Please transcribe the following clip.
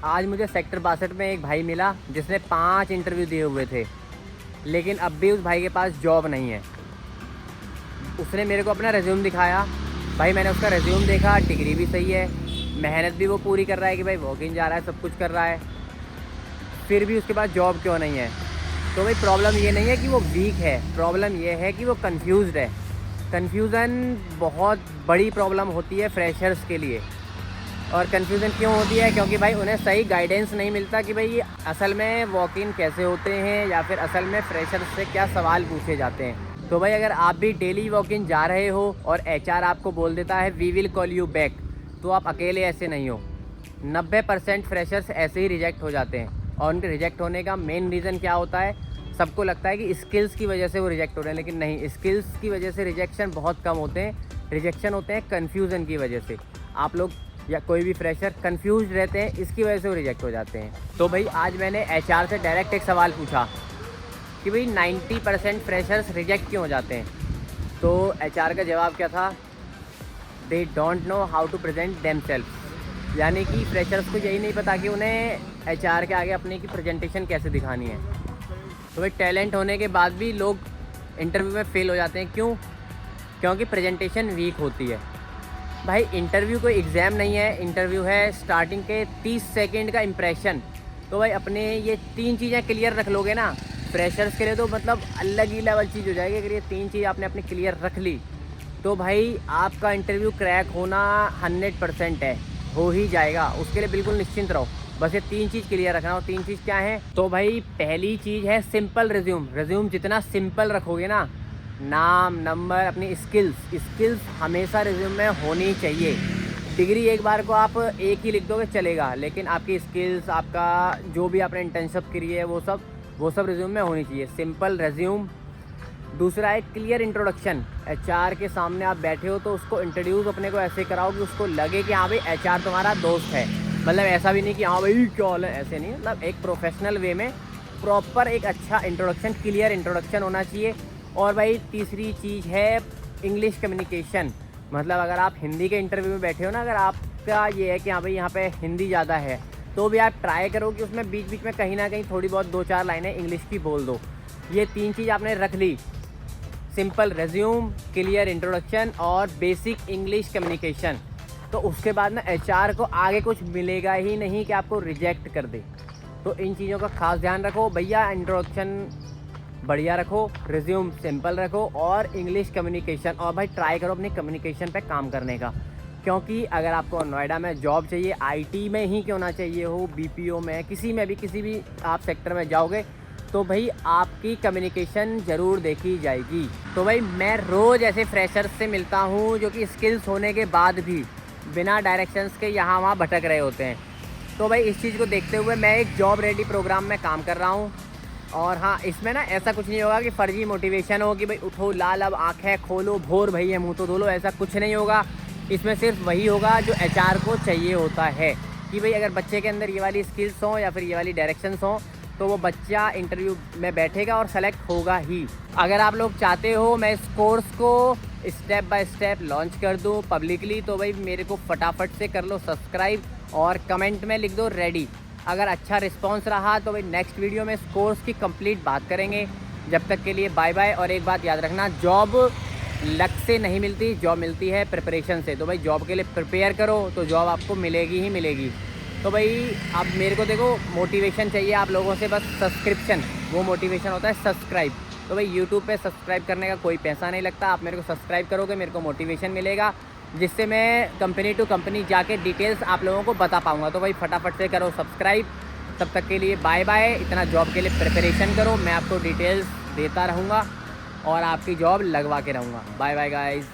आज मुझे सेक्टर 62 में एक भाई मिला जिसने 5 इंटरव्यू दिए हुए थे, लेकिन अब भी उस भाई के पास जॉब नहीं है। उसने मेरे को अपना रिज्यूम दिखाया। भाई मैंने उसका रिज्यूम देखा, डिग्री भी सही है, मेहनत भी वो पूरी कर रहा है कि भाई वॉक इन जा रहा है, सब कुछ कर रहा है, फिर भी उसके पास जॉब क्यों नहीं है। तो भाई प्रॉब्लम ये नहीं है कि वो वीक है, प्रॉब्लम ये है कि वो कंफ्यूज्ड है। कन्फ्यूज़न बहुत बड़ी प्रॉब्लम होती है फ्रेशर्स के लिए। और कन्फ्यूज़न क्यों होती है? क्योंकि भाई उन्हें सही गाइडेंस नहीं मिलता कि भाई ये असल में वॉक इन कैसे होते हैं, या फिर असल में फ्रेशर्स से क्या सवाल पूछे जाते हैं। तो भाई अगर आप भी डेली वॉक इन जा रहे हो और एचआर आपको बोल देता है we will call you back, तो आप अकेले ऐसे नहीं हो। 90% फ्रेशर्स ऐसे ही रिजेक्ट हो जाते हैं। और उनके रिजेक्ट होने का मेन रीज़न क्या होता है? सबको लगता है कि स्किल्स की वजह से वो रिजेक्ट हो रहे हैं, लेकिन नहीं, स्किल्स की वजह से रिजेक्शन बहुत कम होते हैं। रिजेक्शन होते हैं कन्फ्यूज़न की वजह से। आप लोग या कोई भी फ्रेशर कंफ्यूज रहते हैं, इसकी वजह से वो रिजेक्ट हो जाते हैं। तो भाई आज मैंने एचआर से डायरेक्ट एक सवाल पूछा कि भाई 90% फ्रेशर्स रिजेक्ट क्यों हो जाते हैं। तो एचआर का जवाब क्या था? They don't know how to present themselves. यानी कि फ्रेशर्स को यही नहीं पता कि उन्हें एचआर के आगे अपनी की प्रेजेंटेशन कैसे दिखानी है। तो भाई टैलेंट होने के बाद भी लोग इंटरव्यू में फ़ेल हो जाते हैं। क्यों? क्योंकि प्रेजेंटेशन वीक होती है। भाई इंटरव्यू कोई एग्ज़ाम नहीं है, इंटरव्यू है स्टार्टिंग के 30 सेकंड का इम्प्रेशन। तो भाई अपने ये 3 चीज़ें क्लियर रख लोगे ना, फ्रेशर्स के लिए तो मतलब अलग ही लेवल चीज़ हो जाएगी। अगर ये 3 चीज़ आपने अपनी क्लियर रख ली तो भाई आपका इंटरव्यू क्रैक होना 100% है, हो ही जाएगा। उसके लिए बिल्कुल निश्चिंत रहो। बस ये 3 चीज़ क्लियर रखना। और 3 चीज़ क्या है? तो भाई पहली चीज़ है सिंपल रिज्यूम। रिज्यूम जितना सिंपल रखोगे ना, नाम, नंबर, अपनी स्किल्स हमेशा रिज्यूम में होनी चाहिए। डिग्री एक बार को आप एक ही लिख दोगे चलेगा, लेकिन आपकी स्किल्स, आपका जो भी आपने इंटर्नशिप करी है, वो सब रिज्यूम में होनी चाहिए। Simple resume. दूसरा है क्लियर इंट्रोडक्शन। एचआर के सामने आप बैठे हो तो उसको इंट्रोड्यूस अपने को ऐसे कराओ कि उसको लगे कि हाँ भाई एचआर तुम्हारा दोस्त है। मतलब ऐसा भी नहीं कि हाँ भाई क्या हाल है, ऐसे नहीं। मतलब एक प्रोफेशनल वे में प्रॉपर एक अच्छा इंट्रोडक्शन, क्लियर इंट्रोडक्शन होना चाहिए। और भाई तीसरी चीज़ है इंग्लिश कम्युनिकेशन। मतलब अगर आप हिंदी के इंटरव्यू में बैठे हो ना, अगर आपका ये है कि हाँ भाई यहाँ पे हिंदी ज़्यादा है, तो भी आप ट्राई करो कि उसमें बीच बीच में कहीं ना कहीं थोड़ी बहुत 2-4 लाइनें इंग्लिश की बोल दो। ये 3 चीज़ आपने रख ली, सिंपल रिज्यूम, क्लियर इंट्रोडक्शन और बेसिक इंग्लिश कम्युनिकेशन, तो उसके बाद ना एचआर को आगे कुछ मिलेगा ही नहीं कि आपको रिजेक्ट कर दे। तो इन चीज़ों का खास ध्यान रखो भैया। इंट्रोडक्शन बढ़िया रखो, रिज्यूम सिंपल रखो और इंग्लिश कम्युनिकेशन। और भाई ट्राई करो अपनी कम्युनिकेशन पे काम करने का, क्योंकि अगर आपको नोएडा में जॉब चाहिए, आईटी में ही क्यों ना चाहिए हो, बीपीओ में, किसी भी आप सेक्टर में जाओगे, तो भाई आपकी कम्युनिकेशन ज़रूर देखी जाएगी। तो भाई मैं रोज़ ऐसे फ्रेशर्स से मिलता हूँ जो कि स्किल्स होने के बाद भी बिना डायरेक्शंस के यहाँ वहाँ भटक रहे होते हैं। तो भाई इस चीज़ को देखते हुए मैं एक जॉब रेडी प्रोग्राम में काम कर रहा हूँ। और हाँ, इसमें ना ऐसा कुछ नहीं होगा कि फर्जी मोटिवेशन हो कि भाई उठो, लाल अब आँखें खोलो, भोर भई है मुँह तो धो लो, ऐसा कुछ नहीं होगा। इसमें सिर्फ वही होगा जो एचआर को चाहिए होता है कि भाई अगर बच्चे के अंदर ये वाली स्किल्स हों या फिर ये वाली डायरेक्शंस हों, तो वो बच्चा इंटरव्यू में बैठेगा और सेलेक्ट होगा ही। अगर आप लोग चाहते हो मैं इस कोर्स को स्टेप बाय स्टेप लॉन्च कर दूँ पब्लिकली, तो भाई मेरे को फटाफट से कर लो सब्सक्राइब और कमेंट में लिख दो रेडी। अगर अच्छा रिस्पांस रहा तो भाई नेक्स्ट वीडियो में इस कोर्स की कंप्लीट बात करेंगे। जब तक के लिए बाय बाय। और एक बात याद रखना, जॉब लक से नहीं मिलती, जॉब मिलती है प्रिपरेशन से। तो भाई जॉब के लिए प्रिपेयर करो तो जॉब आपको मिलेगी ही मिलेगी। तो भाई अब मेरे को देखो मोटिवेशन चाहिए आप लोगों से, बस सब्सक्रिप्शन, वो मोटिवेशन होता है सब्सक्राइब। तो भाई यूट्यूब पे सब्सक्राइब करने का कोई पैसा नहीं लगता, आप मेरे को सब्सक्राइब करोगे, मेरे को मोटिवेशन मिलेगा, जिससे मैं कंपनी टू कंपनी जाके डिटेल्स आप लोगों को बता पाऊँगा। तो भाई फटाफट से करो सब्सक्राइब। तब तक के लिए बाय बाय। इतना जॉब के लिए प्रिपरेशन करो, मैं आपको डिटेल्स देता रहूँगा और आपकी जॉब लगवा के रहूँगा। Bye bye guys.